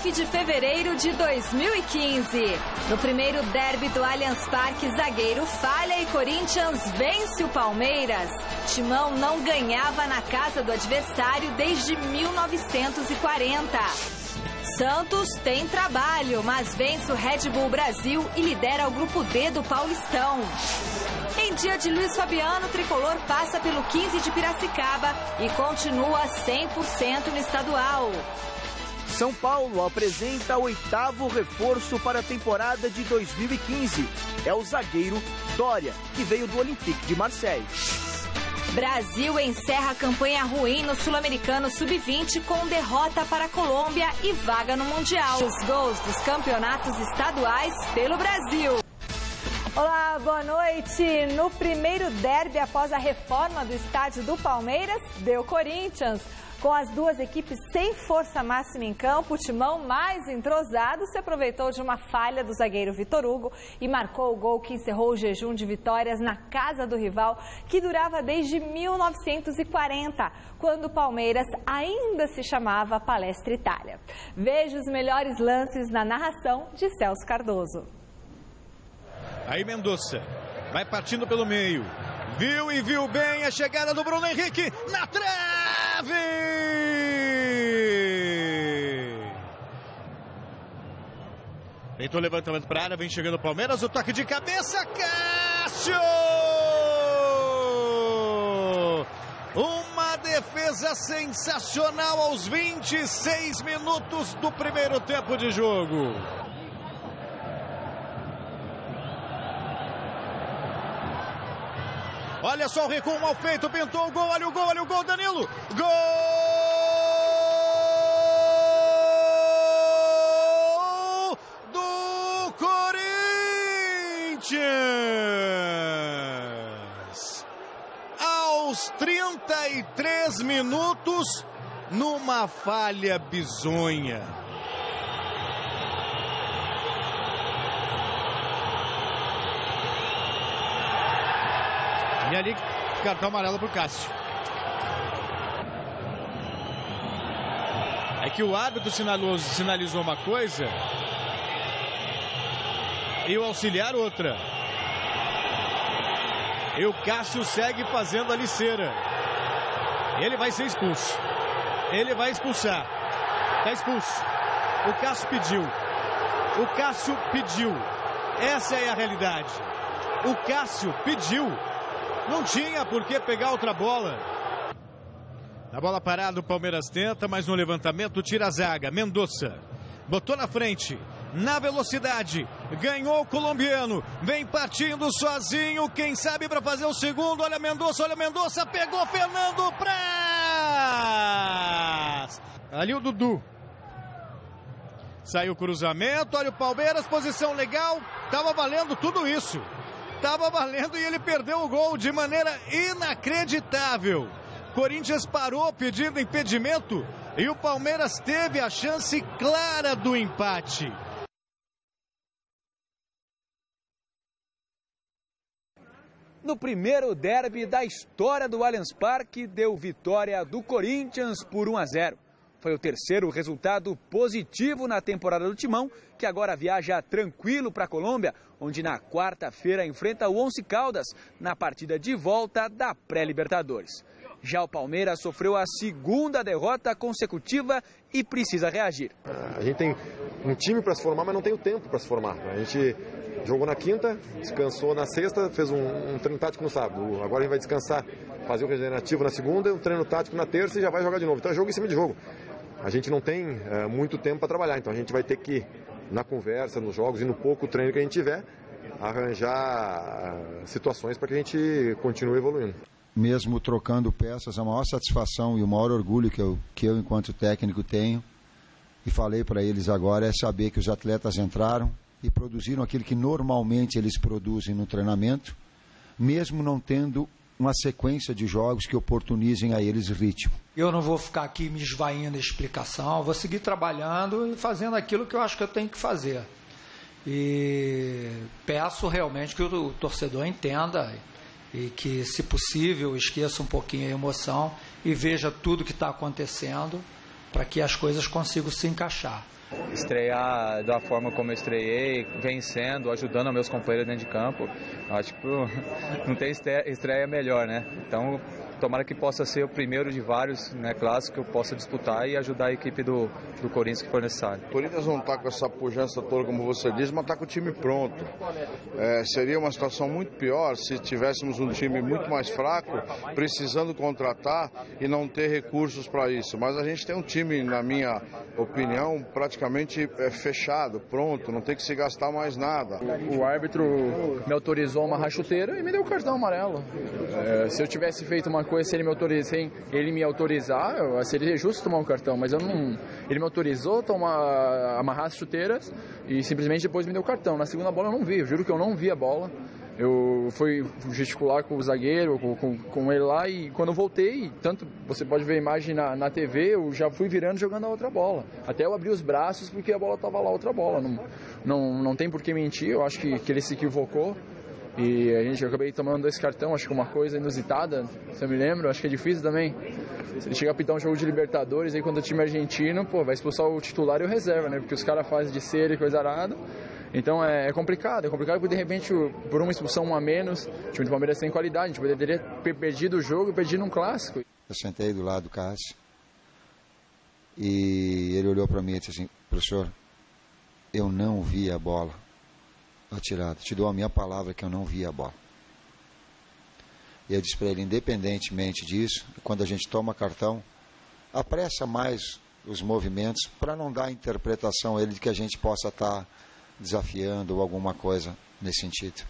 9 de fevereiro de 2015. No primeiro derby do Allianz Parque, zagueiro falha e Corinthians vence o Palmeiras. Timão não ganhava na casa do adversário desde 1940. Santos tem trabalho, mas vence o Red Bull Brasil e lidera o grupo D do Paulistão. Em dia de Luiz Fabiano, o tricolor passa pelo 15 de Piracicaba e continua 100% no estadual. São Paulo apresenta o 8º reforço para a temporada de 2015. É o zagueiro Dória, que veio do Olympique de Marseille. Brasil encerra a campanha ruim no Sul-Americano Sub-20 com derrota para a Colômbia e vaga no Mundial. Os gols dos campeonatos estaduais pelo Brasil. Olá, boa noite. No primeiro derby após a reforma do estádio do Palmeiras, deu Corinthians. Com as duas equipes sem força máxima em campo, o Timão mais entrosado se aproveitou de uma falha do zagueiro Vitor Hugo e marcou o gol que encerrou o jejum de vitórias na casa do rival, que durava desde 1940, quando o Palmeiras ainda se chamava Palestra Itália. Veja os melhores lances na narração de Celso Cardoso. Aí Mendonça vai partindo pelo meio. Viu e viu bem a chegada do Bruno Henrique na trave! Tentou levantamento para a área, vem chegando o Palmeiras, o toque de cabeça, Cássio! Uma defesa sensacional aos 26 minutos do primeiro tempo de jogo. Olha só o recuo mal feito, pintou o gol, olha o gol, Danilo! Gol do Corinthians! Aos 33 minutos, numa falha bizonha. E ali, cartão amarelo para o Cássio. É que o árbitro sinalizou uma coisa e o auxiliar outra. E o Cássio segue fazendo a liceira. Ele vai ser expulso. Ele vai expulsar. Está expulso. O Cássio pediu. Essa é a realidade. O Cássio pediu. Não tinha por que pegar outra bola. A bola parada, o Palmeiras tenta, mas no levantamento tira a zaga. Mendonça botou na frente, na velocidade, ganhou o colombiano, vem partindo sozinho, quem sabe para fazer o segundo. Olha Mendonça, pegou Fernando Praz. Ali o Dudu. Saiu o cruzamento, olha o Palmeiras, posição legal, tava valendo tudo isso. Estava valendo e ele perdeu o gol de maneira inacreditável. Corinthians parou pedindo impedimento e o Palmeiras teve a chance clara do empate. No primeiro derby da história do Allianz Parque, deu vitória do Corinthians por 1-0. Foi o terceiro resultado positivo na temporada do Timão, que agora viaja tranquilo para a Colômbia, onde na quarta-feira enfrenta o Once Caldas na partida de volta da pré-Libertadores. Já o Palmeiras sofreu a segunda derrota consecutiva e precisa reagir. A gente tem um time para se formar, mas não tem o tempo para se formar. A gente jogou na quinta, descansou na sexta, fez um treino tático no sábado. Agora a gente vai descansar, fazer o regenerativo na segunda, um treino tático na terça e já vai jogar de novo. Então é jogo em cima de jogo. A gente não tem muito tempo para trabalhar, então a gente vai ter que, na conversa, nos jogos e no pouco treino que a gente tiver, arranjar situações para que a gente continue evoluindo. Mesmo trocando peças, a maior satisfação e o maior orgulho que eu enquanto técnico tenho, e falei para eles agora, é saber que os atletas entraram e produziram aquilo que normalmente eles produzem no treinamento, mesmo não tendo uma sequência de jogos que oportunizem a eles ritmo. Eu não vou ficar aqui me esvaindo a explicação, vou seguir trabalhando e fazendo aquilo que eu acho que eu tenho que fazer. E peço realmente que o torcedor entenda e que, se possível, esqueça um pouquinho a emoção e veja tudo que está acontecendo, para que as coisas consigam se encaixar. Estrear da forma como eu estreiei, vencendo, ajudando meus companheiros dentro de campo, acho que não tem estreia melhor, né? Então, tomara que possa ser o primeiro de vários, né, clássicos que eu possa disputar e ajudar a equipe do Corinthians que for necessário. O Corinthians não está com essa pujança toda, como você diz, mas está com o time pronto. Seria uma situação muito pior se tivéssemos um time muito mais fraco, precisando contratar e não ter recursos para isso. Mas a gente tem um time, na minha opinião, praticamente fechado, pronto, não tem que se gastar mais nada. O árbitro me autorizou uma rachuteira e me deu o cartão amarelo. Se eu tivesse feito uma coisa, se ele me autorizar, seria justo tomar um cartão, mas eu não. Ele me autorizou a amarrar as chuteiras e simplesmente depois me deu o cartão. Na segunda bola eu não vi, eu juro que eu não vi a bola. Eu fui gesticular com o zagueiro, com ele lá, e quando eu voltei, tanto você pode ver a imagem na TV, eu já fui virando jogando a outra bola. Até eu abri os braços porque a bola estava lá, outra bola. Não tem por que mentir, eu acho que ele se equivocou. E eu acabei tomando 2 cartões, acho que uma coisa inusitada, se eu me lembro, acho que é difícil também. Se ele chegar a pitar um jogo de Libertadores, aí quando o time argentino, vai expulsar o titular e o reserva, né? Porque os caras fazem de cera e coisa arada. Então é complicado porque de repente, por uma expulsão a menos, o time do Palmeiras tem qualidade, a gente poderia ter perdido o jogo e perdido um clássico. Eu sentei do lado do Cássio e ele olhou para mim e disse assim: professor, eu não vi a bola atirada, te dou a minha palavra que eu não vi a bola. E eu disse para ele, independentemente disso, quando a gente toma cartão, apressa mais os movimentos para não dar a interpretação a ele de que a gente possa estar desafiando ou alguma coisa nesse sentido.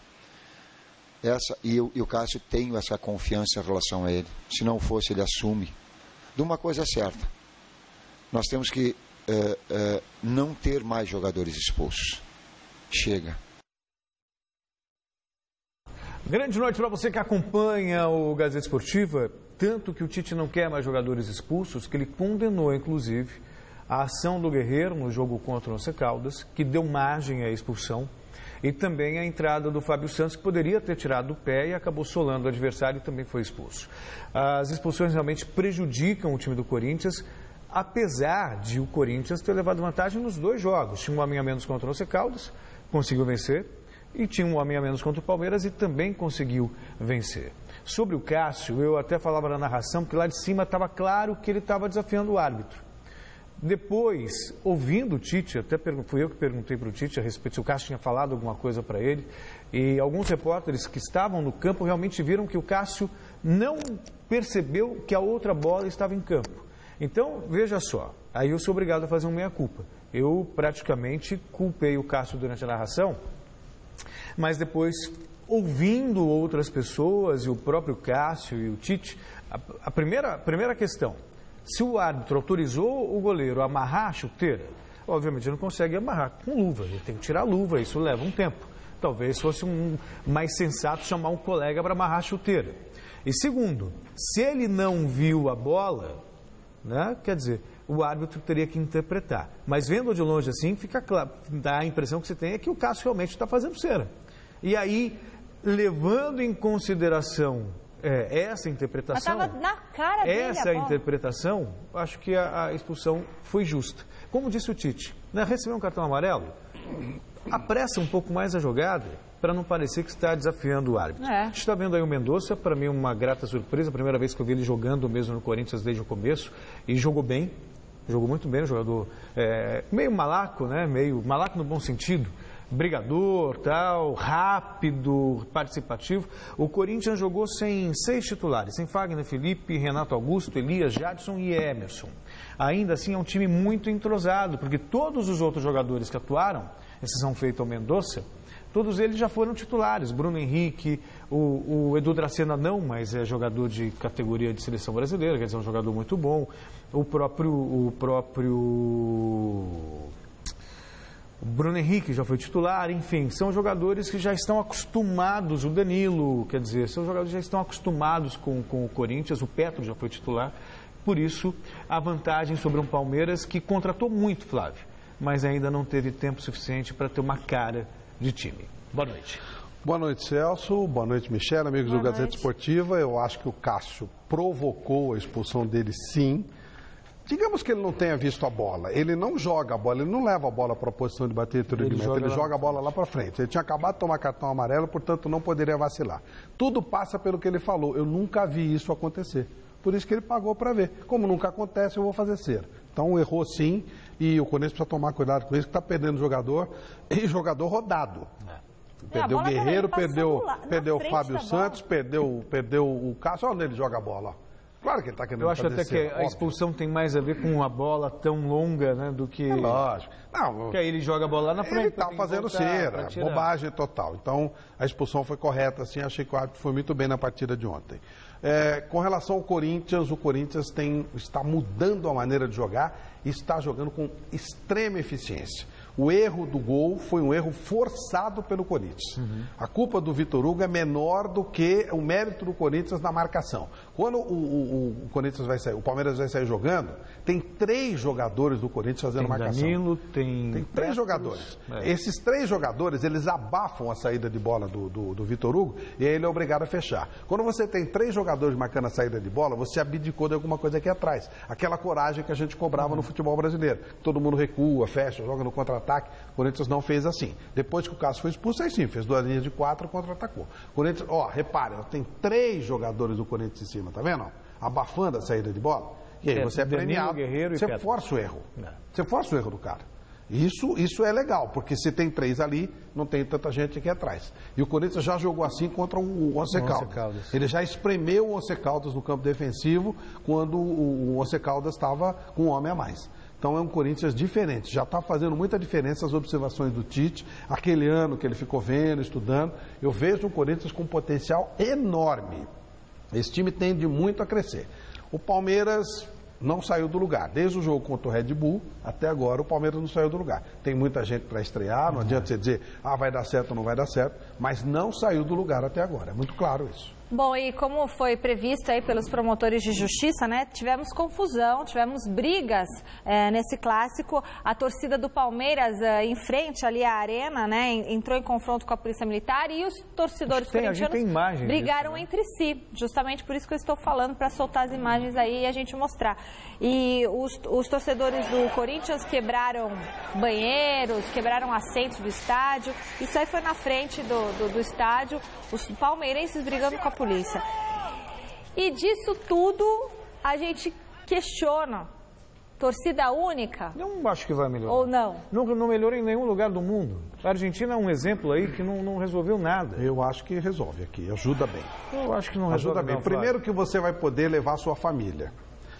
E o Cássio, tenho essa confiança em relação a ele. Se não fosse, ele assume. De uma coisa certa, nós temos que não ter mais jogadores expulsos. Chega. Grande noite para você que acompanha o Gazeta Esportiva. Tanto que o Tite não quer mais jogadores expulsos, que ele condenou, inclusive, a ação do Guerreiro no jogo contra o Once Caldas, que deu margem à expulsão, e também a entrada do Fábio Santos, que poderia ter tirado o pé e acabou solando o adversário e também foi expulso. As expulsões realmente prejudicam o time do Corinthians, apesar de o Corinthians ter levado vantagem nos 2 jogos. Tinha um homem a menos contra o Once Caldas, conseguiu vencer, e tinha um homem a menos contra o Palmeiras e também conseguiu vencer. Sobre o Cássio, eu até falava na narração, porque lá de cima estava claro que ele estava desafiando o árbitro. Depois, ouvindo o Tite, fui eu que perguntei para o Tite a respeito se o Cássio tinha falado alguma coisa para ele, e alguns repórteres que estavam no campo realmente viram que o Cássio não percebeu que a outra bola estava em campo. Então, veja só, aí eu sou obrigado a fazer uma meia-culpa. Eu praticamente culpei o Cássio durante a narração, mas depois, ouvindo outras pessoas, e o próprio Cássio e o Tite, a primeira questão, se o árbitro autorizou o goleiro a amarrar a chuteira, obviamente ele não consegue amarrar com luva, ele tem que tirar a luva, isso leva um tempo. Talvez fosse mais sensato chamar um colega para amarrar a chuteira. E segundo, se ele não viu a bola, né, quer dizer, o árbitro teria que interpretar. Mas vendo de longe assim, fica claro, dá a impressão que você tem é que o Cássio realmente está fazendo cera. E aí, levando em consideração essa interpretação, mas estava na cara dele essa interpretação, acho que a expulsão foi justa. Como disse o Tite, né, receber um cartão amarelo, apressa um pouco mais a jogada para não parecer que está desafiando o árbitro. A gente está vendo aí o Mendonça, para mim uma grata surpresa, a primeira vez que eu vi ele jogando mesmo no Corinthians desde o começo, e jogou bem, jogou muito bem, um jogador meio malaco, né, meio malaco no bom sentido, brigador, tal, rápido, participativo. O Corinthians jogou sem 6 titulares, sem Fagner, Felipe, Renato Augusto, Elias, Jadson e Emerson. Ainda assim é um time muito entrosado, porque todos os outros jogadores que atuaram, exceção feita ao Mendonça, todos eles já foram titulares. Bruno Henrique, o Edu Dracena não, mas é jogador de categoria de seleção brasileira, quer dizer, é um jogador muito bom. O Bruno Henrique já foi titular, enfim, são jogadores que já estão acostumados, o Danilo, quer dizer, são jogadores que já estão acostumados com o Corinthians, o Petro já foi titular, por isso a vantagem sobre um Palmeiras que contratou muito, Flávio, mas ainda não teve tempo suficiente para ter uma cara de time. Boa noite. Boa noite, Celso. Boa noite, Michele, amigos do Gazeta Esportiva. Eu acho que o Cássio provocou a expulsão dele, sim. Digamos que ele não tenha visto a bola, ele não joga a bola, ele não leva a bola para a posição de bater tiro de meta, ele joga a bola lá para frente. Ele tinha acabado de tomar cartão amarelo, portanto não poderia vacilar. Tudo passa pelo que ele falou, eu nunca vi isso acontecer. Por isso que ele pagou para ver. Como nunca acontece, eu vou fazer cera. Então errou sim, e o Corinthians precisa tomar cuidado com isso, que está perdendo jogador, e jogador rodado. Perdeu o Guerreiro, perdeu o Fábio Santos, perdeu o Cássio. Olha onde ele joga a bola, ó. Claro que ele está querendo Eu acho até que a expulsão tem mais a ver com uma bola tão longa, né, do que... lógico. Não, porque aí ele joga a bola lá na frente. Ele está fazendo cera, bobagem total. Então, a expulsão foi correta, assim, achei que o árbitro foi muito bem na partida de ontem. Com relação ao Corinthians, o Corinthians está mudando a maneira de jogar e está jogando com extrema eficiência. O erro do gol foi um erro forçado pelo Corinthians. A culpa do Vitor Hugo é menor do que o mérito do Corinthians na marcação. Quando o Corinthians vai sair, o Palmeiras vai sair jogando, tem 3 jogadores do Corinthians fazendo marcação. Danilo, tem 3 jogadores. Esses 3 jogadores, eles abafam a saída de bola do Vitor Hugo e aí ele é obrigado a fechar. Quando você tem 3 jogadores marcando a saída de bola, você abdicou de alguma coisa aqui atrás. Aquela coragem que a gente cobrava no futebol brasileiro. Todo mundo recua, fecha, joga no contra-ataque. O Corinthians não fez assim. Depois que o Cássio foi expulso, aí sim, fez 2 linhas de 4 e contra-atacou. O Corinthians, repare, tem 3 jogadores do Corinthians em cima, tá vendo? Abafando a saída de bola. E aí você é premiado, você força o erro. Você força o erro do cara. Isso é legal, porque se tem 3 ali, não tem tanta gente aqui atrás. E o Corinthians já jogou assim contra o Once Caldas. Ele já espremeu o Once Caldas no campo defensivo quando o Once Caldas estava com um homem a mais. Então é um Corinthians diferente, já está fazendo muita diferença as observações do Tite, aquele ano que ele ficou vendo, estudando. Eu vejo um Corinthians com um potencial enorme. Esse time tende muito a crescer. O Palmeiras não saiu do lugar. Desde o jogo contra o Red Bull, até agora o Palmeiras não saiu do lugar. Tem muita gente para estrear, não adianta você dizer, vai dar certo ou não vai dar certo, mas não saiu do lugar até agora. É muito claro isso. Bom, e como foi previsto aí pelos promotores de justiça, né? Tivemos confusão, tivemos brigas nesse clássico. A torcida do Palmeiras em frente ali à arena, né? Entrou em confronto com a Polícia Militar e os torcedores corintianos brigaram entre si. Justamente por isso que eu estou falando, para soltar as imagens aí e a gente mostrar. E os torcedores do Corinthians quebraram banheiros, quebraram assentos do estádio. Isso aí foi na frente do estádio. Os palmeirenses brigando com a polícia. E disso tudo a gente questiona. Torcida única? Não acho que vai melhorar. Ou não? Não melhorou em nenhum lugar do mundo. A Argentina é um exemplo aí que não resolveu nada. Eu acho que resolve aqui, ajuda bem. Eu acho que não resolve bem. Primeiro que você vai poder levar a sua família.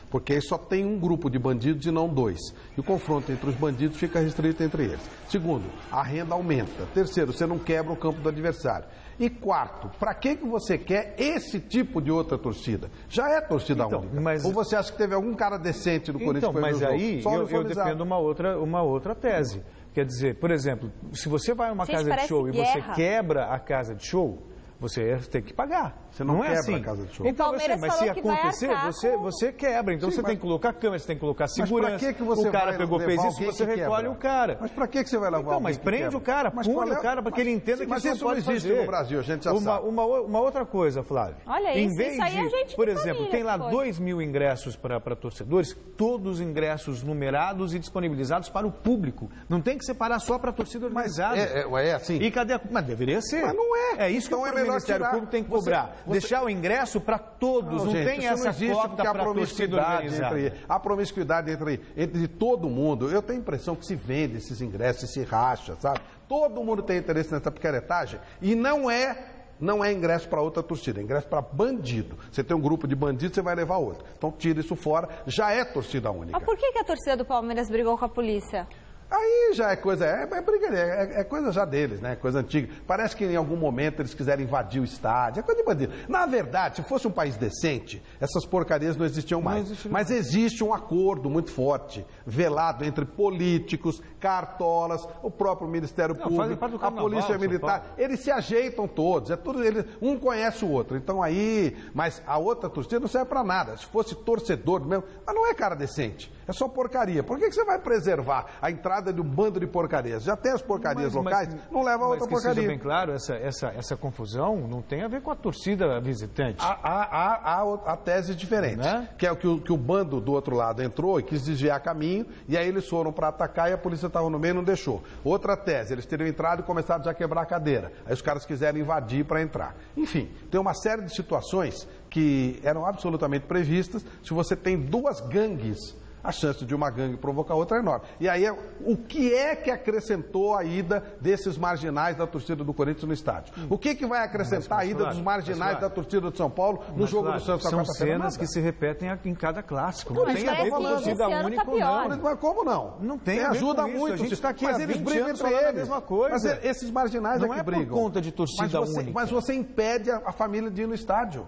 Porque aí só tem um grupo de bandidos e não 2. E o confronto entre os bandidos fica restrito entre eles. Segundo, a renda aumenta. Terceiro, você não quebra o campo do adversário. E quarto, para que você quer esse tipo de outra torcida? Já é torcida única. Mas... Ou você acha que teve algum cara decente do Corinthians que foi mas aí eu defendo uma outra tese. Quer dizer, por exemplo, se você vai a uma casa de show e você quebra a casa de show, você tem que pagar. Você não quebra assim. A casa de show. Então, mas se acontecer, você quebra. Então você tem que colocar câmera, você tem que colocar segurança. Mas pra que você o cara fez isso, você recolhe o cara. Mas para que você vai levar então, mas prende o cara, pune o cara para que ele entenda que isso não existe no Brasil, a gente já sabe. Uma outra coisa, Flávio. Olha isso, isso aí a gente por exemplo, tem lá 2.000 ingressos para torcedores, todos os ingressos numerados e disponibilizados para o público. Não tem que separar só para a torcida organizada. É assim? E cadê Mas deveria ser. Mas não é. É isso que o Ministério Público tem que cobrar. Deixar o ingresso para todos. Não tem essa cota para a torcida organizada. A promiscuidade entre todo mundo. Eu tenho a impressão que se vende esses ingressos, se racha, sabe? Todo mundo tem interesse nessa picaretagem e não é ingresso para outra torcida, é ingresso para bandido. Você tem um grupo de bandidos, você vai levar outro. Então tira isso fora, já é torcida única. Mas por que a torcida do Palmeiras brigou com a polícia? Aí já é coisa, é coisa já deles, né? Coisa antiga. Parece que em algum momento eles quiserem invadir o estádio, é coisa de bandido. Na verdade, se fosse um país decente, essas porcarias não existiam mais. Mas existe um acordo muito forte, velado entre políticos, cartolas, o próprio Ministério Público, a Polícia Militar. Eles se ajeitam todos, é tudo, um conhece o outro. Então aí, mas a outra torcida não serve para nada. Se fosse torcedor mesmo, mas não é cara decente. É só porcaria. Por que você vai preservar a entrada de um bando de porcarias? Já tem as porcarias locais, não leva a outra porcaria. Seja bem claro, essa confusão não tem a ver com a torcida visitante. Há tese diferente, né? Que é que o bando do outro lado entrou e quis desviar caminho, e aí eles foram para atacar e a polícia estava no meio e não deixou. Outra tese, eles teriam entrado e começado já a quebrar a cadeira. Aí os caras quiseram invadir para entrar. Enfim, tem uma série de situações que eram absolutamente previstas. Se você tem duas gangues, a chance de uma gangue provocar outra é enorme. E aí, o que é que acrescentou a ida desses marginais da torcida do Corinthians no estádio? O que vai acrescentar a ida dos marginais da torcida de São Paulo no jogo do Santos? São cenas que se repetem em cada clássico. Não tem a ver com torcida única ou não. Mas como não? Não tem a ver ajuda com isso. muito. A gente está aqui mas eles brigam entre eles. A mesma coisa. Mas esses marginais não é que brigam. Não é por conta de torcida única. Mas você impede a família de ir no estádio.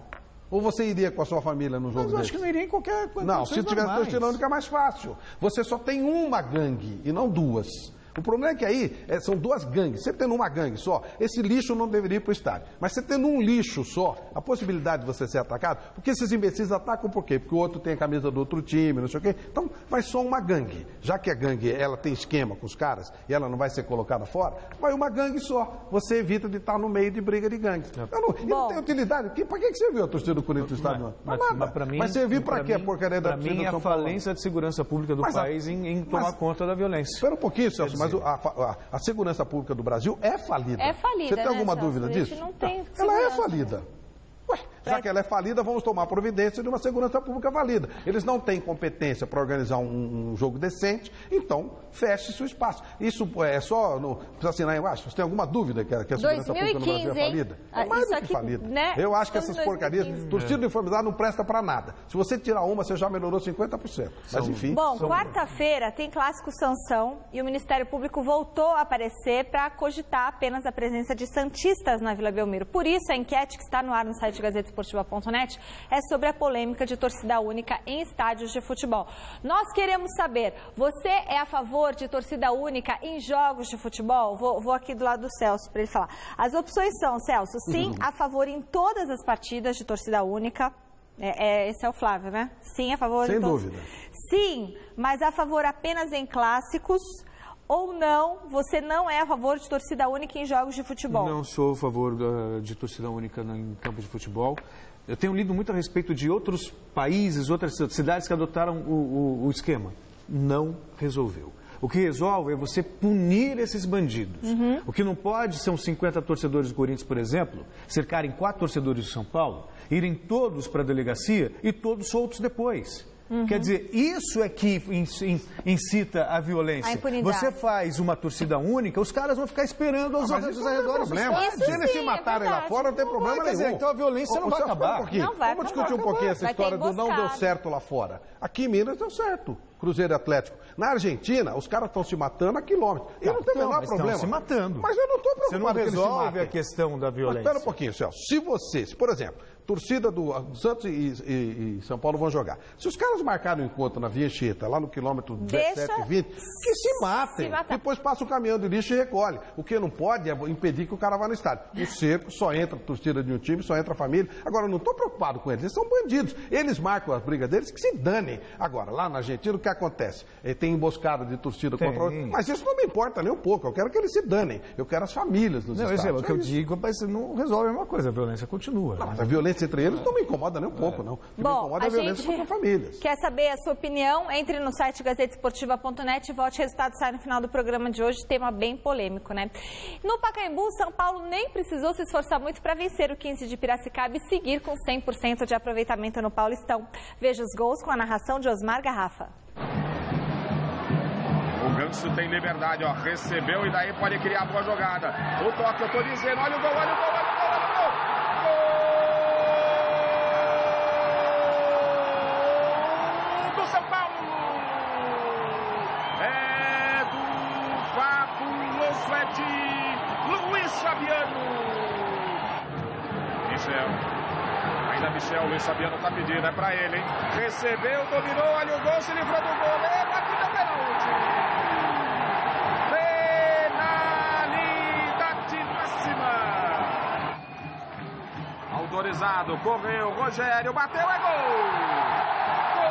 Ou você iria com a sua família no jogo desse? Mas eu acho que não iria em qualquer coisa. Não, se tivesse torcida única é mais fácil. Você só tem uma gangue e não duas. O problema é que aí são duas gangues. Você tendo uma gangue só, esse lixo não deveria ir para o estádio. Mas você tendo um lixo só, a possibilidade de você ser atacado, porque esses imbecis atacam por quê? Porque o outro tem a camisa do outro time, não sei o quê. Então, vai só uma gangue. Já que a gangue, ela tem esquema com os caras e ela não vai ser colocada fora, vai uma gangue só. Você evita de estar no meio de briga de gangues. Não tem utilidade. Para que serviu a torcida do Corinthians no estádio? Mas para mim... Vai servir para quê a porcaria da torcida? Para mim, a falência de segurança pública do país em tomar conta da violência. Espera um pouquinho, Celso. Mas a segurança pública do Brasil é falida. É falida, Você tem alguma dúvida disso? Não tem ela é falida. Ué, já que ela é falida, vamos tomar providência de uma segurança pública valida. Eles não têm competência para organizar um jogo decente, então feche seu espaço. Isso é só, não precisa assinar embaixo. Você tem alguma dúvida que a segurança pública no Brasil é falida? É mais do que falida. Né? Eu acho que essas porcarias, torcida uniformizada não presta para nada. Se você tirar uma, você já melhorou 50%. Mas enfim. Bom, quarta-feira tem clássico Sansão e o Ministério Público voltou a aparecer para cogitar apenas a presença de santistas na Vila Belmiro. Por isso, a enquete que está no ar no site gazetesportiva.net é sobre a polêmica de torcida única em estádios de futebol. Nós queremos saber, você é a favor de torcida única em jogos de futebol? Vou aqui do lado do Celso para ele falar. As opções são, Celso, sim, a favor em todas as partidas de torcida única. Esse é o Flávio, né? Sim, a favor. Sem dúvida. Sim, mas a favor apenas em clássicos. Ou não, você não é a favor de torcida única em jogos de futebol? Não sou a favor de torcida única em campo de futebol. Eu tenho lido muito a respeito de outros países, outras cidades que adotaram o esquema. Não resolveu. O que resolve é você punir esses bandidos. O que não pode são 50 torcedores do Corinthians, por exemplo, cercarem 4 torcedores de São Paulo, irem todos para a delegacia e todos soltos depois. Quer dizer, isso é que incita a violência. Você faz uma torcida única, os caras vão ficar esperando os outros arredores. Se eles se matarem lá fora, não tem problema nenhum. Então a violência não vai acabar. Vamos discutir um pouquinho essa história do não deu certo lá fora. Aqui em Minas deu certo. Cruzeiro e Atlético. Na Argentina, os caras estão se matando a quilômetros. E não tem o menor problema. Estão se matando. Mas eu não estou preocupado com eles se matem. Você não resolve a questão da violência. Mas espera um pouquinho, Celso. Se por exemplo, torcida do Santos e São Paulo vão jogar. Se os caras marcarem um encontro na Via Anchieta, lá no quilômetro 17, 20, que se matem. Depois passa o caminhão de lixo e recolhe. O que não pode é impedir que o cara vá no estádio. No cerco, só entra a torcida de um time, só entra a família. Agora, eu não estou preocupado com eles. Eles são bandidos. Eles marcam as brigas deles, que se danem. Agora, lá na Argentina, o que acontece? Tem emboscada de torcida contra outro. Mas isso não me importa nem um pouco. Eu quero que eles se danem. Eu quero as famílias nos estádios. O que eu digo, mas não resolve a mesma coisa. A violência continua. Não, mas a violência entre eles não me incomoda nem um pouco, não. Me incomoda a violência contra famílias. Quer saber a sua opinião? Entre no site gazetesportiva.net e vote. O resultado sai no final do programa de hoje. Tema bem polêmico, né? No Pacaembu, São Paulo nem precisou se esforçar muito para vencer o 15 de Piracicaba e seguir com 100% de aproveitamento no Paulistão. Veja os gols com a narração de Osmar Garrafa. O Ganso tem liberdade, ó, recebeu e daí pode criar boa jogada. O toque, eu tô dizendo, olha o gol, olha o gol, olha o gol, olha o gol. Gol do São Paulo! É do fabuloso, é de Luiz Fabiano. Ainda Michel, Luiz Fabiano tá pedindo, é pra ele, hein? Recebeu, dominou, olha o gol, se livrou do goleiro, aqui deu pênalti. Autorizado, correu, Rogério, bateu, é gol! Gol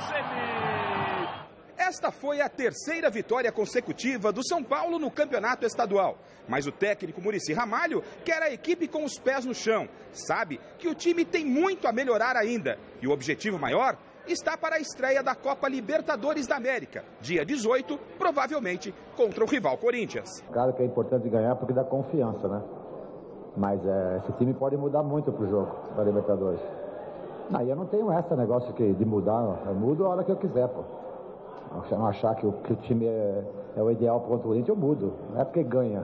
Ceni. Esta foi a terceira vitória consecutiva do São Paulo no campeonato estadual. Mas o técnico Muricy Ramalho quer a equipe com os pés no chão. Sabe que o time tem muito a melhorar ainda. E o objetivo maior está para a estreia da Copa Libertadores da América, dia 18, provavelmente contra o rival Corinthians. Claro que é importante ganhar porque dá confiança, né? Mas esse time pode mudar muito pro jogo da Libertadores. Eu não tenho esse negócio de mudar, eu mudo a hora que eu quiser, pô. Não achar que o time é o ideal contra o Corinthians, eu mudo. Não é porque ganha.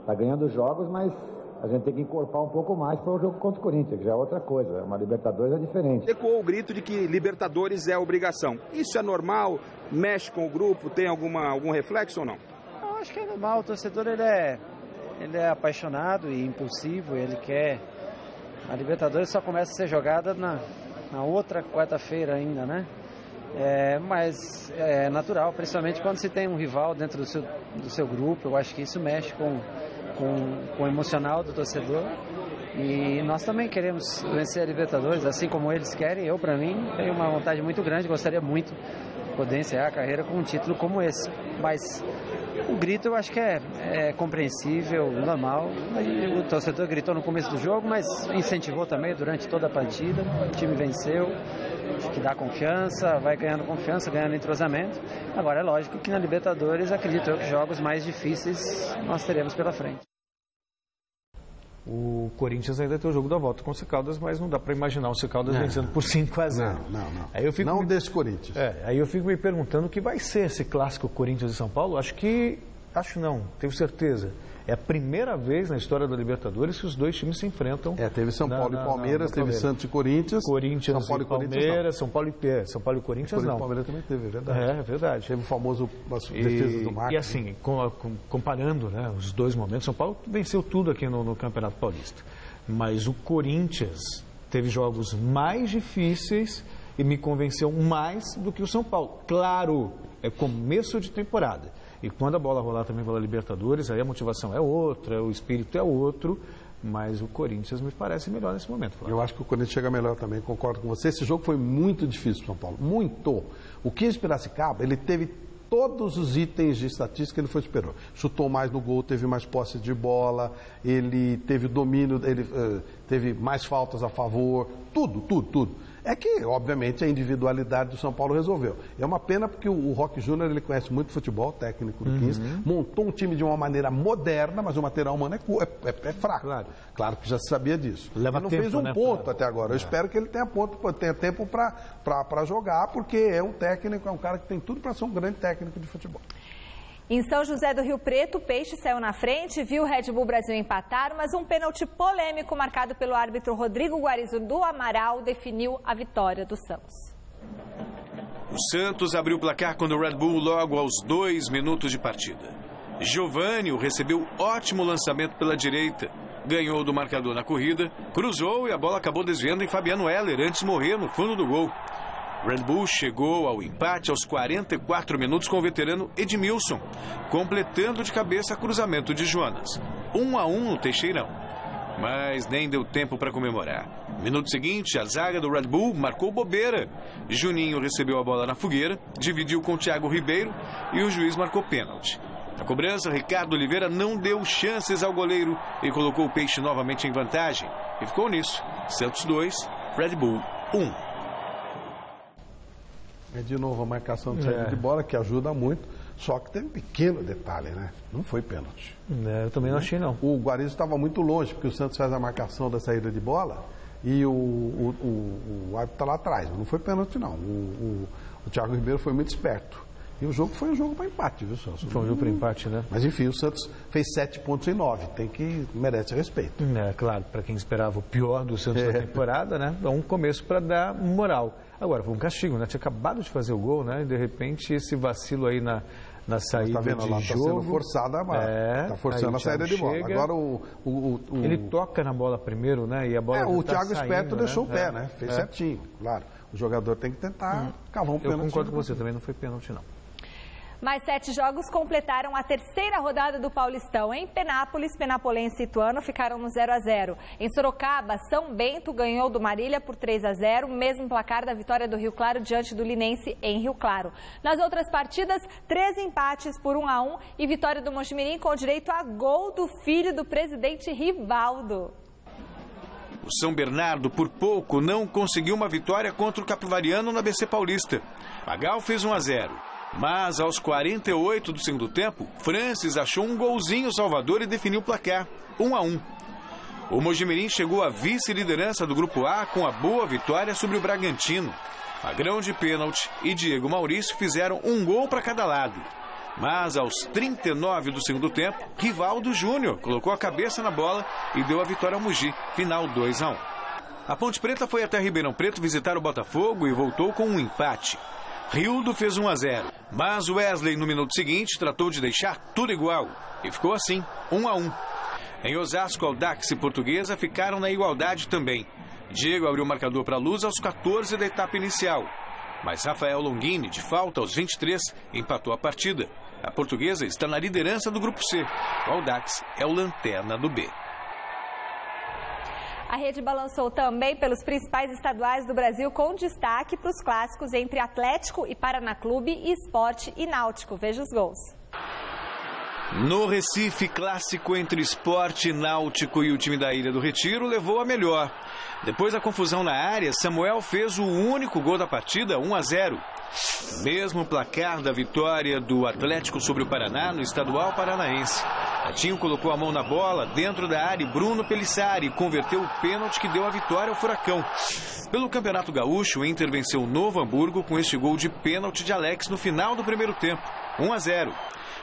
Tá ganhando jogos, mas a gente tem que encorpar um pouco mais para o jogo contra o Corinthians, que já é outra coisa. Uma Libertadores é diferente. Ecoou o grito de que Libertadores é obrigação. Isso é normal? Mexe com o grupo? Tem algum reflexo ou não? Eu acho que é normal. O torcedor ele é apaixonado e impulsivo. Ele quer... A Libertadores só começa a ser jogada na outra quarta-feira ainda, né? Mas é natural, principalmente quando se tem um rival dentro do seu grupo. Eu acho que isso mexe com o emocional do torcedor. E nós também queremos vencer a Libertadores, assim como eles querem. Eu, para mim, tenho uma vontade muito grande, gostaria muito de poder encerrar a carreira com um título como esse. Mas o grito eu acho que é compreensível, normal. O torcedor gritou no começo do jogo, mas incentivou também durante toda a partida. O time venceu, que dá confiança, vai ganhando confiança, ganhando entrosamento. Agora é lógico que na Libertadores acredito eu que jogos mais difíceis nós teremos pela frente. O Corinthians ainda tem o jogo da volta com o Caldas, mas não dá para imaginar o Caldas vencendo por 5-0. Não. Aí eu fico não desse Corinthians. Aí eu fico me perguntando o que vai ser esse clássico Corinthians e São Paulo. Acho não, tenho certeza. É a primeira vez na história da Libertadores que os dois times se enfrentam. Teve São Paulo e Palmeiras, teve Santos e Corinthians. São Paulo e Palmeiras, São Paulo e Corinthians não. Palmeiras também teve, é verdade. É verdade. Teve o famoso defesa do Marcos. E assim, comparando os dois momentos, São Paulo venceu tudo aqui no Campeonato Paulista. Mas o Corinthians teve jogos mais difíceis e me convenceu mais do que o São Paulo. Claro, é começo de temporada. E quando a bola rolar também pela Libertadores, aí a motivação é outra, o espírito é outro, mas o Corinthians me parece melhor nesse momento, Flávio. Eu acho que o Corinthians chega melhor também, concordo com você. Esse jogo foi muito difícil para o São Paulo, muito. O 15 Piracicaba, ele teve todos os itens de estatística, ele foi superior. Chutou mais no gol, teve mais posse de bola, ele teve domínio, ele teve mais faltas a favor, tudo. É que, obviamente, a individualidade do São Paulo resolveu. É uma pena porque o Roque Júnior, ele conhece muito futebol, técnico do 15, montou um time de uma maneira moderna, mas o material humano é fraco. Claro que já se sabia disso. Ele não fez um ponto até agora. Eu espero que ele tenha tempo para jogar, porque é um técnico, é um cara que tem tudo para ser um grande técnico de futebol. Em São José do Rio Preto, o Peixe saiu na frente, viu o Red Bull Brasil empatar, mas um pênalti polêmico marcado pelo árbitro Rodrigo Guarizo do Amaral definiu a vitória do Santos. O Santos abriu o placar quando o Red Bull logo aos 2 minutos de partida. Giovânio recebeu ótimo lançamento pela direita, ganhou do marcador na corrida, cruzou e a bola acabou desviando em Fabiano Heller antes de morrer no fundo do gol. Red Bull chegou ao empate aos 44 minutos com o veterano Edmilson, completando de cabeça cruzamento de Jonas. 1-1 no Teixeirão. Mas nem deu tempo para comemorar. No minuto seguinte, a zaga do Red Bull marcou bobeira. Juninho recebeu a bola na fogueira, dividiu com o Thiago Ribeiro e o juiz marcou pênalti. Na cobrança, Ricardo Oliveira não deu chances ao goleiro e colocou o Peixe novamente em vantagem. E ficou nisso. Santos 2, Red Bull 1. É de novo a marcação de saída de bola, que ajuda muito, só que tem um pequeno detalhe, né? Não foi pênalti. Eu também não achei, não. O Guarizo estava muito longe, porque o Santos faz a marcação da saída de bola e o árbitro está lá atrás. Não foi pênalti, não. O Thiago Ribeiro foi muito esperto. E o jogo foi um jogo para empate, viu, Celso? Foi um jogo para empate, né? Mas enfim, o Santos fez 7 pontos em 9. Merece respeito. Claro, para quem esperava o pior do Santos da temporada, né? É um começo para dar moral. Agora, foi um castigo, né? Tinha acabado de fazer o gol, né? E de repente esse vacilo aí na saída de jogo. Está sendo forçada, está forçando a saída de bola. Agora ele toca na bola primeiro, né? E a bola o Thiago Esperto deixou o pé, né? Fez certinho, claro. O jogador tem que tentar cavar um pênalti. Eu concordo com você, também não foi pênalti, não. Mais 7 jogos completaram a terceira rodada do Paulistão. Em Penápolis, Penapolense e Ituano ficaram no 0-0. Em Sorocaba, São Bento ganhou do Marília por 3-0, mesmo placar da vitória do Rio Claro diante do Linense em Rio Claro. Nas outras partidas, 3 empates por 1-1 e vitória do Mojimirim com direito a gol do filho do presidente Rivaldo. O São Bernardo, por pouco, não conseguiu uma vitória contra o Capivariano na BC Paulista. Magal fez 1-0. Mas, aos 48 do segundo tempo, Francis achou um golzinho salvador e definiu o placar, 1-1. O Mojimirim chegou à vice-liderança do Grupo A com a boa vitória sobre o Bragantino. Magrão de pênalti e Diego Maurício fizeram um gol para cada lado. Mas, aos 39 do segundo tempo, Rivaldo Júnior colocou a cabeça na bola e deu a vitória ao Mogi, final 2-1. A Ponte Preta foi até Ribeirão Preto visitar o Botafogo e voltou com um empate. Rildo fez 1-0, mas Wesley no minuto seguinte tratou de deixar tudo igual e ficou assim, 1-1. Em Osasco, Audax e Portuguesa ficaram na igualdade também. Diego abriu o marcador para a Luz aos 14 da etapa inicial, mas Rafael Longini, de falta aos 23, empatou a partida. A Portuguesa está na liderança do Grupo C. O Audax é o lanterna do B. A rede balançou também pelos principais estaduais do Brasil, com destaque para os clássicos entre Atlético e Paraná Clube, Sport e Náutico. Veja os gols. No Recife, clássico entre Sport, Náutico e o time da Ilha do Retiro levou a melhor. Depois da confusão na área, Samuel fez o único gol da partida, 1-0. Mesmo placar da vitória do Atlético sobre o Paraná no estadual paranaense. Ratinho colocou a mão na bola dentro da área e Bruno Pelissari converteu o pênalti que deu a vitória ao Furacão. Pelo Campeonato Gaúcho, o Inter venceu o Novo Hamburgo com este gol de pênalti de Alex no final do primeiro tempo, 1-0.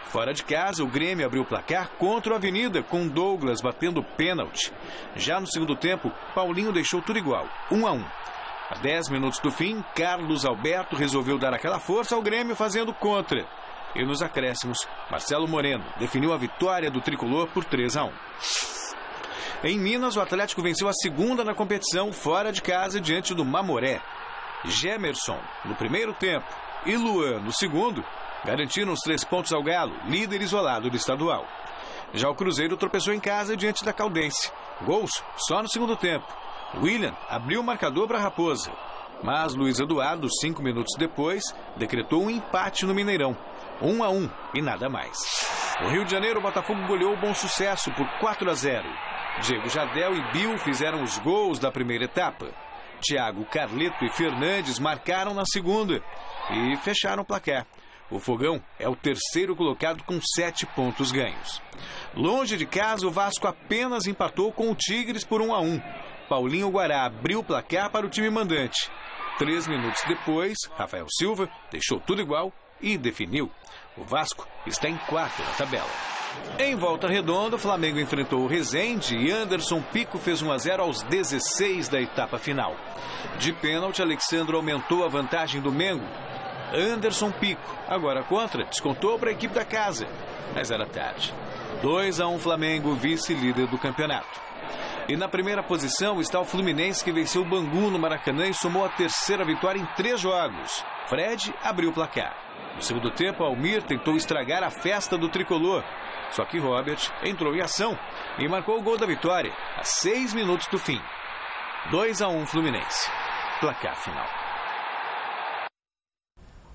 Fora de casa, o Grêmio abriu o placar contra o Avenida, com Douglas batendo pênalti. Já no segundo tempo, Paulinho deixou tudo igual, 1-1. A 10 minutos do fim, Carlos Alberto resolveu dar aquela força ao Grêmio fazendo contra. E nos acréscimos, Marcelo Moreno definiu a vitória do tricolor por 3-1. Em Minas, o Atlético venceu a segunda na competição fora de casa diante do Mamoré. Gemerson no primeiro tempo e Luan no segundo garantiram os 3 pontos ao Galo, líder isolado do estadual. Já o Cruzeiro tropeçou em casa diante da Caldense. Gols só no segundo tempo. William abriu o marcador para a Raposa. Mas Luiz Eduardo, 5 minutos depois, decretou um empate no Mineirão. 1-1 e nada mais. No Rio de Janeiro, o Botafogo goleou o Bom Sucesso por 4-0. Diego Jardel e Bill fizeram os gols da primeira etapa. Thiago, Carleto e Fernandes marcaram na segunda e fecharam o placar. O Fogão é o terceiro colocado com 7 pontos ganhos. Longe de casa, o Vasco apenas empatou com o Tigres por 1-1. Paulinho Guará abriu o placar para o time mandante. 3 minutos depois, Rafael Silva deixou tudo igual e definiu. O Vasco está em quarto na tabela. Em Volta Redonda, o Flamengo enfrentou o Resende e Anderson Pico fez 1-0 aos 16 da etapa final. De pênalti, Alexandre aumentou a vantagem do Mengo. Anderson Pico, agora contra, descontou para a equipe da casa, mas era tarde. 2-1 Flamengo, vice-líder do campeonato. E na primeira posição está o Fluminense, que venceu o Bangu no Maracanã e somou a terceira vitória em 3 jogos. Fred abriu o placar. No segundo tempo, Almir tentou estragar a festa do tricolor. Só que Robert entrou em ação e marcou o gol da vitória a 6 minutos do fim. 2-1 Fluminense. Placar final.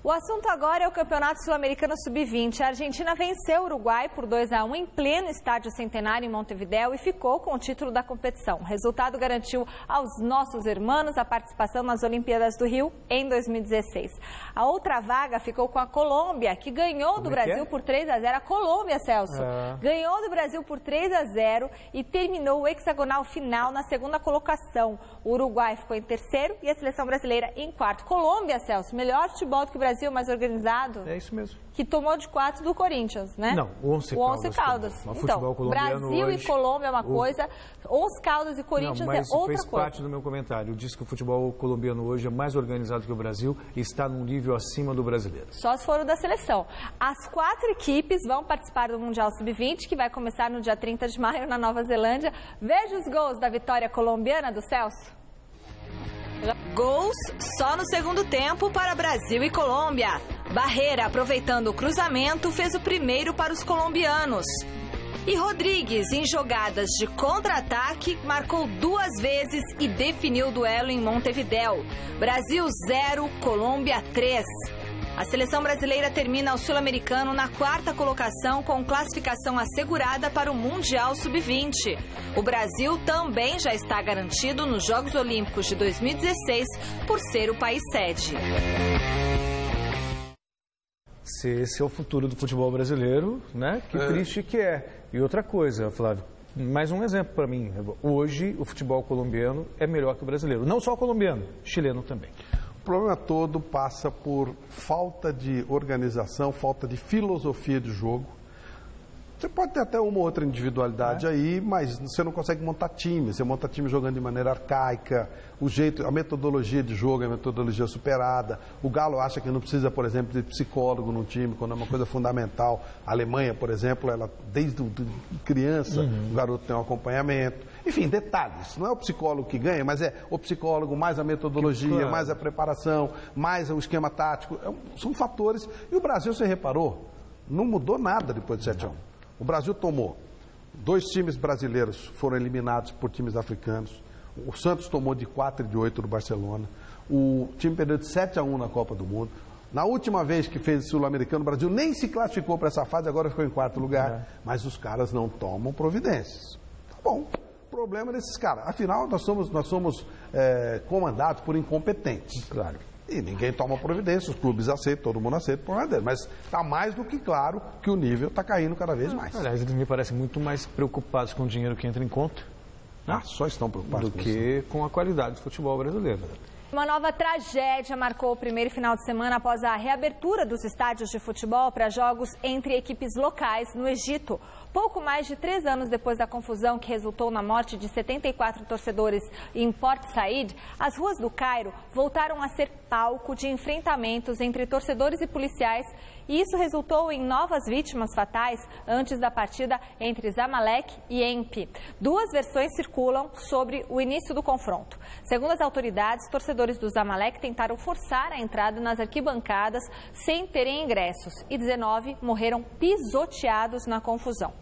O assunto agora é o Campeonato Sul-Americano Sub-20. A Argentina venceu o Uruguai por 2-1 em pleno Estádio Centenário em Montevidéu e ficou com o título da competição. O resultado garantiu aos nossos irmãos a participação nas Olimpíadas do Rio em 2016. A outra vaga ficou com a Colômbia, que ganhou do Brasil por 3-0. A Colômbia, Celso, ganhou do Brasil por 3-0 e terminou o hexagonal final na segunda colocação. O Uruguai ficou em terceiro e a seleção brasileira em quarto. Colômbia, Celso, melhor futebol do que o Brasil, mais organizado. É isso mesmo. Que tomou de 4 do Corinthians, né? Não, o Once Caldas. Então, Brasil hoje, e Colômbia é uma coisa, Once Caldas e Corinthians é outra coisa. Fez parte do meu comentário. Eu disse que o futebol colombiano hoje é mais organizado que o Brasil e está num nível acima do brasileiro. Só se for o da seleção. As 4 equipes vão participar do Mundial Sub-20, que vai começar no dia 30 de maio na Nova Zelândia. Veja os gols da vitória colombiana do Celso. Gols só no segundo tempo para Brasil e Colômbia. Barreira, aproveitando o cruzamento, fez o primeiro para os colombianos. E Rodrigues, em jogadas de contra-ataque, marcou 2 vezes e definiu o duelo em Montevidéu. Brasil 0, Colômbia 3. A seleção brasileira termina o Sul-Americano na 4ª colocação, com classificação assegurada para o Mundial Sub-20. O Brasil também já está garantido nos Jogos Olímpicos de 2016 por ser o país sede. Se esse é o futuro do futebol brasileiro, né? Que triste que é. E outra coisa, Flávio, mais um exemplo para mim. Hoje, o futebol colombiano é melhor que o brasileiro. Não só o colombiano, chileno também. O problema todo passa por falta de organização, falta de filosofia de jogo. Você pode ter até uma ou outra individualidade aí, mas você não consegue montar time. Você monta time jogando de maneira arcaica, a metodologia de jogo é a metodologia superada. O Galo acha que não precisa, por exemplo, de psicólogo no time, quando é uma coisa fundamental. A Alemanha, por exemplo, ela desde criança, o garoto tem um acompanhamento. Enfim, detalhes. Não é o psicólogo que ganha, mas é o psicólogo mais a metodologia, mais a preparação, mais o esquema tático. São fatores. E o Brasil, você reparou, não mudou nada depois de 7-1. O Brasil tomou 2 times brasileiros, foram eliminados por times africanos. O Santos tomou de 4 e de 8 do Barcelona. O time perdeu de 7-1 na Copa do Mundo. Na última vez que fez o Sul-Americano, o Brasil nem se classificou para essa fase, agora ficou em 4º lugar. Mas os caras não tomam providências. Tá bom, o problema desses caras. Afinal, nós somos comandados por incompetentes. Claro. E ninguém toma providência, os clubes aceitam, todo mundo aceita o problema dele. Mas está mais do que claro que o nível está caindo cada vez mais. Aliás, eles me parecem muito mais preocupados com o dinheiro que entra em conta, né? Só estão preocupados do que com a qualidade do futebol brasileiro. Uma nova tragédia marcou o primeiro final de semana após a reabertura dos estádios de futebol para jogos entre equipes locais no Egito. Pouco mais de 3 anos depois da confusão que resultou na morte de 74 torcedores em Port Said, as ruas do Cairo voltaram a ser palco de enfrentamentos entre torcedores e policiais, e isso resultou em novas vítimas fatais antes da partida entre Zamalek e ENP. 2 versões circulam sobre o início do confronto. Segundo as autoridades, torcedores do Zamalek tentaram forçar a entrada nas arquibancadas sem terem ingressos e 19 morreram pisoteados na confusão.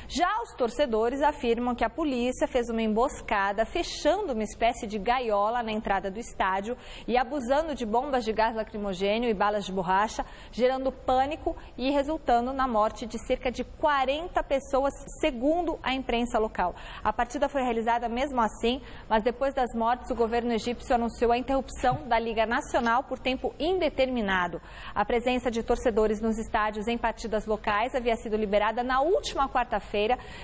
Já os torcedores afirmam que a polícia fez uma emboscada, fechando uma espécie de gaiola na entrada do estádio e abusando de bombas de gás lacrimogênio e balas de borracha, gerando pânico e resultando na morte de cerca de 40 pessoas, segundo a imprensa local. A partida foi realizada mesmo assim, mas depois das mortes, o governo egípcio anunciou a interrupção da Liga Nacional por tempo indeterminado. A presença de torcedores nos estádios em partidas locais havia sido liberada na última quarta-feira,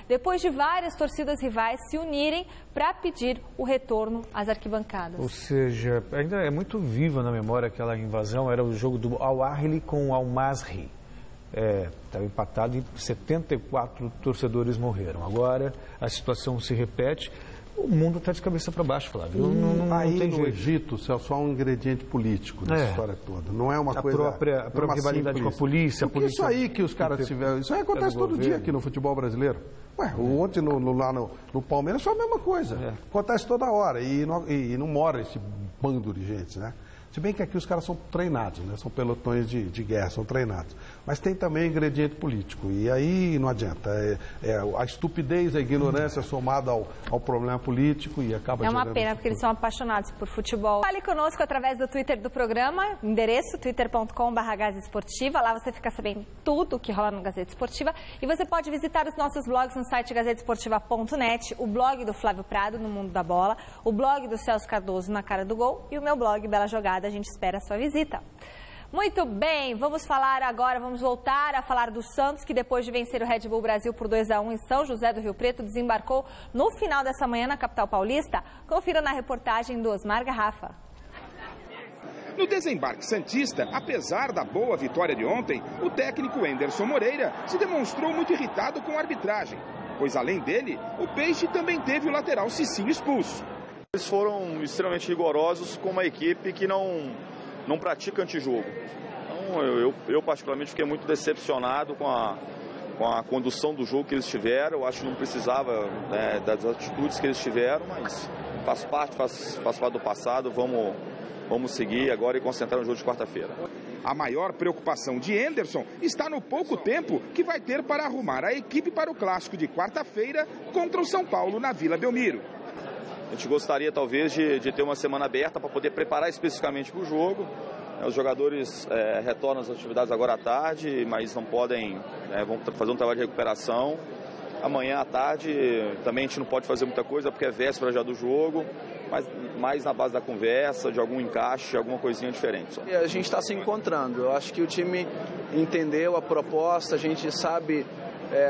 depois de várias torcidas rivais se unirem para pedir o retorno às arquibancadas. Ou seja, ainda é muito viva na memória aquela invasão, era o jogo do Al-Ahly com o Al-Masry. Estava empatado e 74 torcedores morreram. Agora a situação se repete. O mundo está de cabeça para baixo, Flávio. Aí tem no Egito, só um ingrediente político nessa história toda. Não é uma coisa... A própria rivalidade com a polícia. Porque isso aí que os caras tiveram... Isso aí acontece todo dia aqui no futebol brasileiro. Ontem lá no Palmeiras foi a mesma coisa. Acontece toda hora. E não mora esse bando de gente, né? Se bem que aqui os caras são treinados, né? São pelotões de guerra, são treinados. Mas tem também ingrediente político. E aí não adianta. A estupidez, a ignorância somada ao problema político e acaba gerando... É uma pena, porque eles são apaixonados por futebol. Fale conosco através do Twitter do programa, endereço twitter.com/GazeteEsportiva. Lá você fica sabendo tudo o que rola no Gazeta Esportiva. E você pode visitar os nossos blogs no site gazeteesportiva.net, o blog do Flávio Prado, no Mundo da Bola, o blog do Celso Cardoso, na Cara do Gol, e o meu blog, Bela Jogada. A gente espera a sua visita. Muito bem, vamos voltar a falar do Santos, que depois de vencer o Red Bull Brasil por 2-1 em São José do Rio Preto, desembarcou no final dessa manhã na capital paulista. Confira na reportagem do Osmar Garrafa. No desembarque santista, apesar da boa vitória de ontem, o técnico Enderson Moreira se demonstrou muito irritado com a arbitragem, pois além dele, o Peixe também teve o lateral Cicinho expulso. Eles foram extremamente rigorosos com uma equipe que não pratica antijogo. Então, eu particularmente fiquei muito decepcionado com a condução do jogo que eles tiveram. Eu acho que não precisava, né, das atitudes que eles tiveram, mas faz parte do passado. Vamos seguir agora e concentrar no jogo de quarta-feira. A maior preocupação de Henderson está no pouco tempo que vai ter para arrumar a equipe para o clássico de quarta-feira contra o São Paulo na Vila Belmiro. A gente gostaria talvez de ter uma semana aberta para poder preparar especificamente para o jogo. Os jogadores retornam às atividades agora à tarde, mas não podem, vão fazer um trabalho de recuperação. Amanhã à tarde também a gente não pode fazer muita coisa porque é véspera já do jogo, mas mais na base da conversa, de algum encaixe, alguma coisinha diferente. E a gente está se encontrando. Eu acho que o time entendeu a proposta, a gente sabe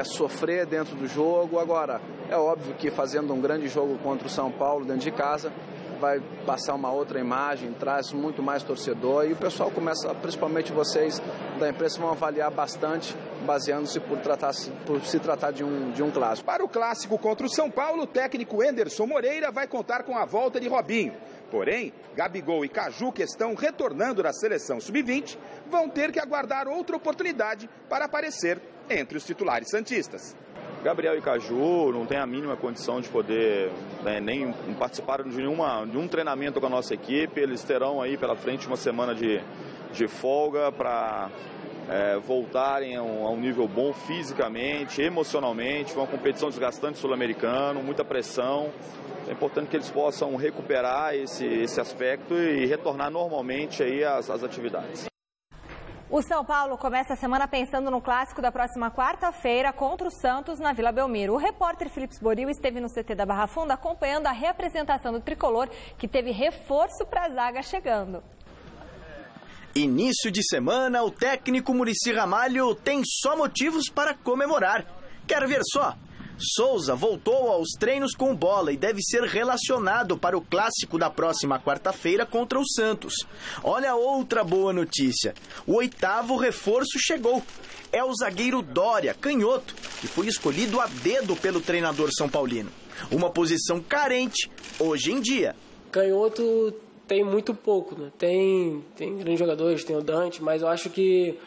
sofrer dentro do jogo. Agora, é óbvio que fazendo um grande jogo contra o São Paulo dentro de casa, vai passar uma outra imagem, traz muito mais torcedor e o pessoal começa, principalmente vocês da imprensa, vão avaliar bastante, baseando-se por se tratar de um clássico. Para o clássico contra o São Paulo, o técnico Anderson Moreira vai contar com a volta de Robinho. Porém, Gabigol e Caju, que estão retornando da seleção sub-20, vão ter que aguardar outra oportunidade para aparecer entre os titulares santistas. Gabriel e Caju não têm a mínima condição de poder nem participar de um treinamento com a nossa equipe. Eles terão aí pela frente uma semana de folga para voltarem a um nível bom fisicamente, emocionalmente. Foi uma competição desgastante sul-americana, muita pressão. É importante que eles possam recuperar esse aspecto e retornar normalmente aí às atividades. O São Paulo começa a semana pensando no clássico da próxima quarta-feira contra o Santos na Vila Belmiro. O repórter Felipe Boril esteve no CT da Barra Funda acompanhando a reapresentação do tricolor, que teve reforço para a zaga chegando. Início de semana, o técnico Muricy Ramalho tem só motivos para comemorar. Quer ver só? Souza voltou aos treinos com bola e deve ser relacionado para o clássico da próxima quarta-feira contra o Santos. Olha outra boa notícia. O 8º reforço chegou. É o zagueiro Dória, canhoto, que foi escolhido a dedo pelo treinador são paulino. Uma posição carente hoje em dia. Canhoto tem muito pouco, né? Tem grandes jogadores, tem o Dante, mas eu acho que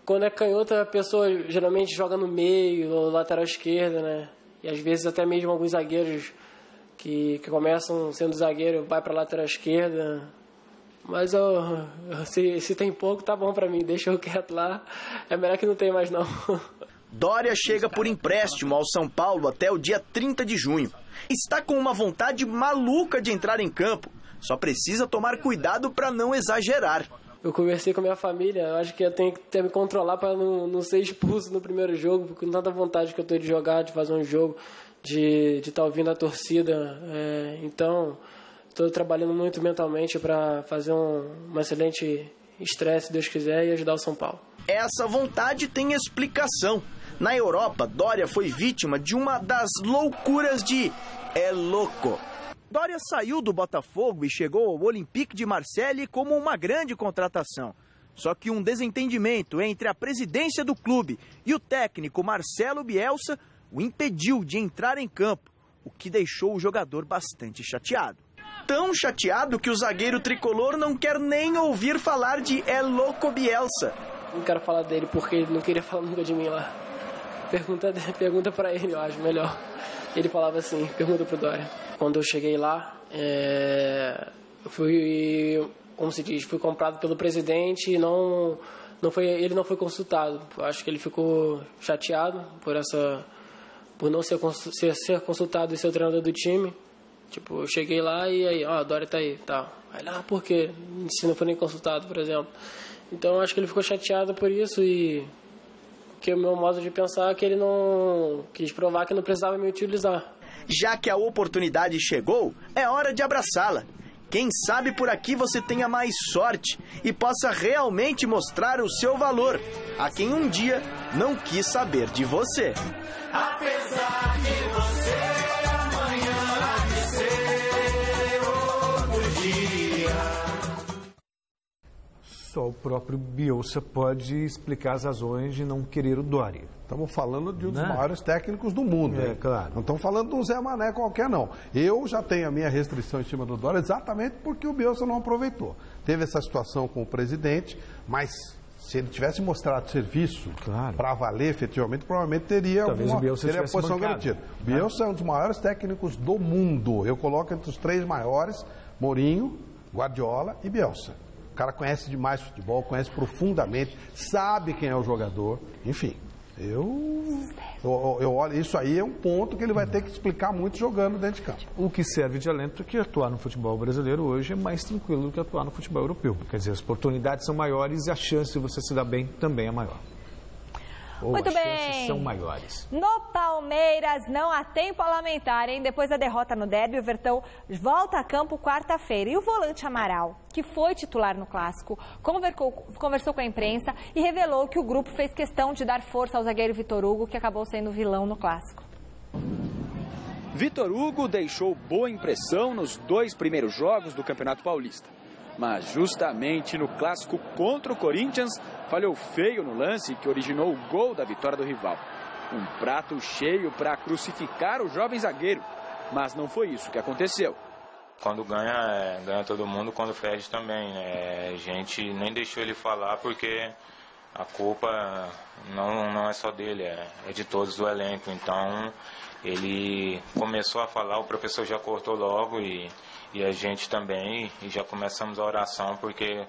quando é canhoto, a pessoa geralmente joga no meio, ou lateral esquerda, né? E às vezes até mesmo alguns zagueiros que começam sendo zagueiro, vai para lateral esquerda. Mas se tem pouco, tá bom para mim, deixa eu quieto lá. É melhor que não tenha mais não. Dória chega por empréstimo ao São Paulo até o dia 30 de junho. Está com uma vontade maluca de entrar em campo. Só precisa tomar cuidado para não exagerar. Eu conversei com a minha família, eu acho que eu tenho que me controlar para não ser expulso no primeiro jogo, porque com tanta vontade que eu tenho de jogar, de fazer um jogo, de estar ouvindo a torcida. Então, estou trabalhando muito mentalmente para fazer uma excelente estreia, se Deus quiser, e ajudar o São Paulo. Essa vontade tem explicação. Na Europa, Dória foi vítima de uma das loucuras de El Loco. Dória saiu do Botafogo e chegou ao Olympique de Marseille como uma grande contratação. Só que um desentendimento entre a presidência do clube e o técnico Marcelo Bielsa o impediu de entrar em campo, o que deixou o jogador bastante chateado. Tão chateado que o zagueiro tricolor não quer nem ouvir falar de El Loco Bielsa. Não quero falar dele porque ele não queria falar nunca de mim lá. Pergunta pra ele, eu acho melhor. Ele falava assim, pergunta pro Dória. Quando eu cheguei lá, fui comprado pelo presidente e ele não foi consultado. Eu acho que ele ficou chateado por não ser consultado e ser o treinador do time. Tipo, eu cheguei lá e aí, ó, Dória tá aí, tá. Aí lá, por quê? Se não foi nem consultado, por exemplo. Então, eu acho que ele ficou chateado por isso e que o meu modo de pensar é que ele não quis provar que não precisava me utilizar. Já que a oportunidade chegou, é hora de abraçá-la. Quem sabe por aqui você tenha mais sorte e possa realmente mostrar o seu valor a quem um dia não quis saber de você. Apesar de você amanhã há de ser outro dia. Só o próprio Bielsa pode explicar as razões de não querer o Dória. Estamos falando de um dos maiores técnicos do mundo. Claro. Não estamos falando de um Zé Mané qualquer, não. Eu já tenho a minha restrição em cima do Dória exatamente porque o Bielsa não aproveitou. Teve essa situação com o presidente, mas se ele tivesse mostrado serviço para valer efetivamente, provavelmente teria a posição garantida. O Bielsa é um dos maiores técnicos do mundo. Eu coloco entre os 3 maiores, Mourinho, Guardiola e Bielsa. cara conhece demais futebol, conhece profundamente, sabe quem é o jogador, enfim. Eu olho, isso aí é um ponto que ele vai ter que explicar muito jogando dentro de campo. O que serve de alento é que atuar no futebol brasileiro hoje é mais tranquilo do que atuar no futebol europeu. Quer dizer, as oportunidades são maiores e a chance de você se dar bem também é maior. Muito bem. As chances são maiores. No Palmeiras não há tempo a lamentar, hein? Depois da derrota no derby, o Vertão volta a campo quarta-feira. E o volante Amaral, que foi titular no Clássico, conversou com a imprensa e revelou que o grupo fez questão de dar força ao zagueiro Vitor Hugo, que acabou sendo vilão no Clássico. Vitor Hugo deixou boa impressão nos 2 primeiros jogos do Campeonato Paulista. Mas justamente no clássico contra o Corinthians, falhou feio no lance que originou o gol da vitória do rival. Um prato cheio para crucificar o jovem zagueiro, mas não foi isso que aconteceu. Quando ganha, ganha todo mundo, quando perde também. A gente nem deixou ele falar porque a culpa não é só dele, é de todos do elenco. Então ele começou a falar, o professor já cortou logo e a gente também, e já começamos a oração, porque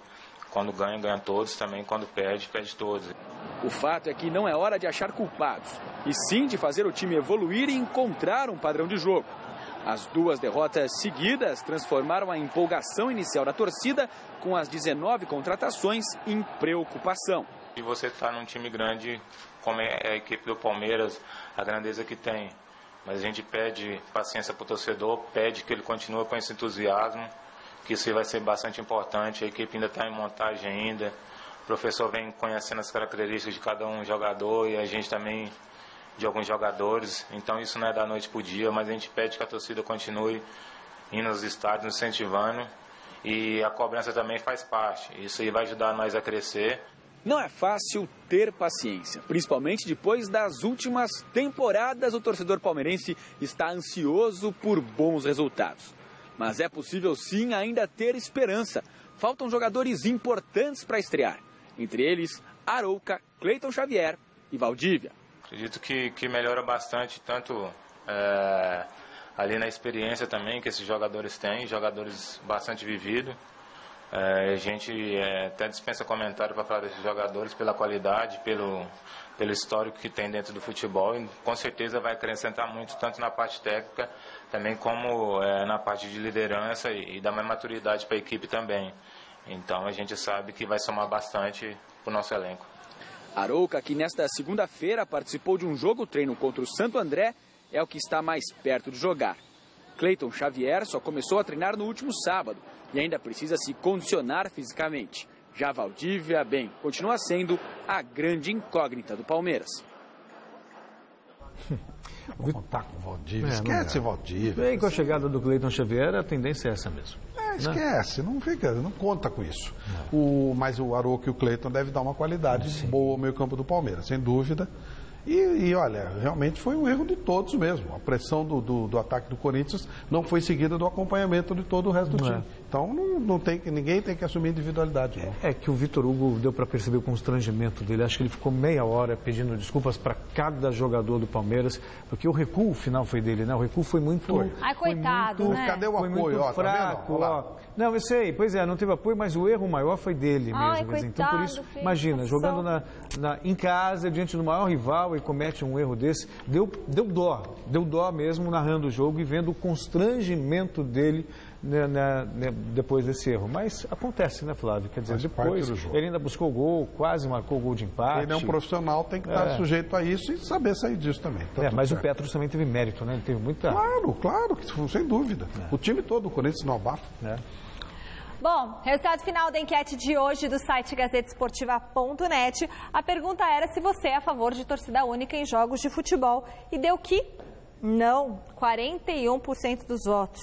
quando ganha, ganha todos, também quando perde, perde todos. O fato é que não é hora de achar culpados, e sim de fazer o time evoluir e encontrar um padrão de jogo. As 2 derrotas seguidas transformaram a empolgação inicial da torcida com as 19 contratações em preocupação. E você está num time grande, como é a equipe do Palmeiras, a grandeza que tem. Mas a gente pede paciência para o torcedor, pede que ele continue com esse entusiasmo, que isso vai ser bastante importante. A equipe ainda está em montagem ainda. O professor vem conhecendo as características de cada um jogador e a gente também de alguns jogadores. Então isso não é da noite para o dia, mas a gente pede que a torcida continue indo aos estádios, nos incentivando. E a cobrança também faz parte. Isso aí vai ajudar nós a crescer. Não é fácil ter paciência, principalmente depois das últimas temporadas. O torcedor palmeirense está ansioso por bons resultados. Mas é possível sim ainda ter esperança. Faltam jogadores importantes para estrear. Entre eles, Arouca, Cleiton Xavier e Valdívia. Acredito que melhora bastante, tanto ali na experiência também que esses jogadores têm, jogadores bastante vividos. A gente até dispensa comentário para falar desses jogadores pela qualidade, pelo histórico que tem dentro do futebol, e com certeza vai acrescentar muito, tanto na parte técnica também como na parte de liderança e dar mais maturidade para a equipe também. Então a gente sabe que vai somar bastante para o nosso elenco. Arouca, que nesta segunda-feira participou de um jogo-treino contra o Santo André, é o que está mais perto de jogar. Cleiton Xavier só começou a treinar no último sábado e ainda precisa se condicionar fisicamente. Já Valdívia, continua sendo a grande incógnita do Palmeiras. Vou contar com o Valdívia, esquece o Valdívia. Bem, com a chegada do Cleiton Xavier, a tendência é essa mesmo. Esquece, não conta com isso. Mas o Arouca e o Cleiton devem dar uma qualidade boa ao meio campo do Palmeiras, sem dúvida. E olha, realmente foi um erro de todos mesmo. A pressão do ataque do Corinthians não foi seguida do acompanhamento de todo o resto do time. Então ninguém tem que assumir individualidade. É que o Vitor Hugo deu para perceber o constrangimento dele. Acho que ele ficou meia hora pedindo desculpas para cada jogador do Palmeiras, porque o recuo final foi dele, né? O recuo foi muito... Ai, coitado, muito, né? Cadê o apoio? Muito fraco, Não, eu sei, pois é, não teve apoio, mas o erro maior foi dele mesmo. Coitado, então, por isso, imagina, jogando em casa, diante do maior rival, e comete um erro desse, deu dó mesmo narrando o jogo e vendo o constrangimento dele depois desse erro. Mas acontece, né, Flávio? Quer dizer, depois ele ainda buscou o gol, quase marcou o gol de empate. Ele é um profissional, tem que estar sujeito a isso e saber sair disso também. Mas o Petros também teve mérito, né? Ele teve muita... Claro, sem dúvida. O time todo do Corinthians não abafa. Bom, resultado final da enquete de hoje do site gazetesportiva.net. A pergunta era se você é a favor de torcida única em jogos de futebol. E deu que não, 41% dos votos.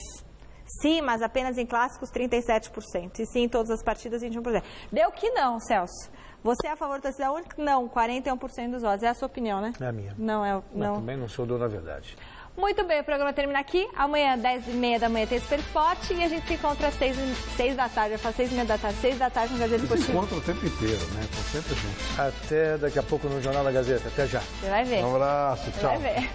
Sim, mas apenas em clássicos, 37%. E sim, em todas as partidas, 21%. Deu que não, Celso. Você é a favor da torcida única? Não, 41% dos votos. É a sua opinião, né? É a minha. Não. Também não sou dono da verdade. Muito bem, o programa termina aqui. Amanhã, 10h30 da manhã, tem Super Sport. E a gente se encontra às 6 da tarde. Eu falo 6h30 da tarde, 6 da tarde no Gazeta Esportiva. Se encontra o tempo inteiro, né? Estão sempre juntos. Até daqui a pouco no Jornal da Gazeta. Até já. Você vai ver. Um abraço, tchau. Você vai ver.